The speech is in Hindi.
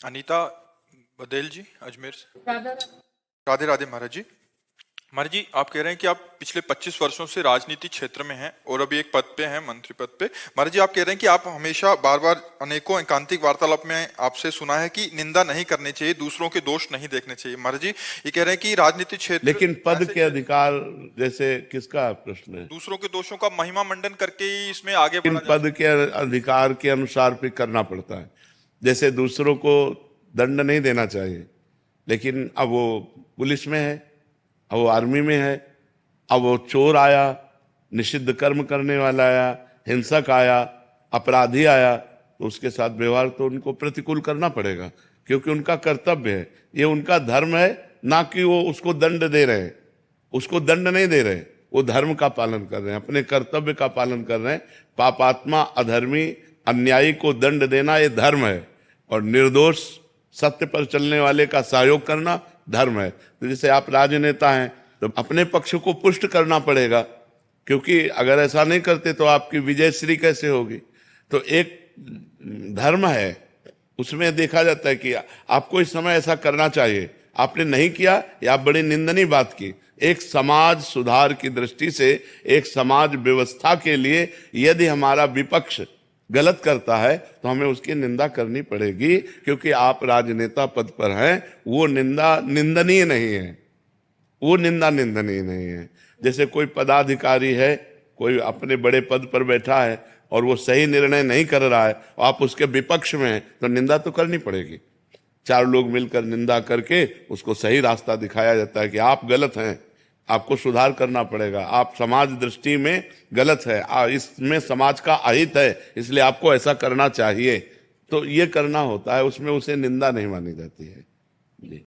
अनीता बदेल जी अजमेर से। राधे राधे महाराज जी। महाराज जी, आप कह रहे हैं कि आप पिछले 25 वर्षों से राजनीति क्षेत्र में हैं और अभी एक पद पे हैं, मंत्री पद पे। महाराज जी, आप कह रहे हैं कि आप हमेशा बार बार अनेकों एकांतिक वार्तालाप में आपसे सुना है कि निंदा नहीं करनी चाहिए, दूसरों के दोष नहीं देखने चाहिए। महाराज जी ये कह रहे हैं कि राजनीति क्षेत्र, लेकिन पद के अधिकार जैसे किसका प्रश्न है? दूसरों के दोषों का महिमा मंडन करके ही इसमें आगे इन बढ़ा पद के अधिकार के अनुसार भी करना पड़ता है। जैसे दूसरों को दंड नहीं देना चाहिए, लेकिन अब वो पुलिस में है, अब वो आर्मी में है, अब वो चोर आया, निषिद्ध कर्म करने वाला आया, हिंसक आया, अपराधी आया, तो उसके साथ व्यवहार तो उनको प्रतिकूल करना पड़ेगा, क्योंकि उनका कर्तव्य है, ये उनका धर्म है। ना कि वो उसको दंड दे रहे हैं, उसको दंड नहीं दे रहे, वो धर्म का पालन कर रहे हैं, अपने कर्तव्य का पालन कर रहे हैं। पापात्मा, अधर्मी, अन्यायी को दंड देना ये धर्म है, और निर्दोष सत्य पर चलने वाले का सहयोग करना धर्म है। तो जैसे आप राजनेता हैं तो अपने पक्ष को पुष्ट करना पड़ेगा, क्योंकि अगर ऐसा नहीं करते तो आपकी विजयश्री कैसे होगी। तो एक धर्म है, उसमें देखा जाता है कि आपको इस समय ऐसा करना चाहिए, आपने नहीं किया, या आप बड़ी निंदनीय बात की। एक समाज सुधार की दृष्टि से, एक समाज व्यवस्था के लिए यदि हमारा विपक्ष गलत करता है तो हमें उसकी निंदा करनी पड़ेगी, क्योंकि आप राजनेता पद पर हैं। वो निंदा निंदनीय नहीं है, वो निंदा निंदनीय नहीं है। जैसे कोई पदाधिकारी है, कोई अपने बड़े पद पर बैठा है और वो सही निर्णय नहीं कर रहा है, आप उसके विपक्ष में हैं, तो निंदा तो करनी पड़ेगी। चार लोग मिलकर निंदा करके उसको सही रास्ता दिखाया जाता है कि आप गलत हैं, आपको सुधार करना पड़ेगा, आप समाज दृष्टि में गलत है, इसमें समाज का अहित है, इसलिए आपको ऐसा करना चाहिए। तो ये करना होता है, उसमें उसे निंदा नहीं मानी जाती है जी।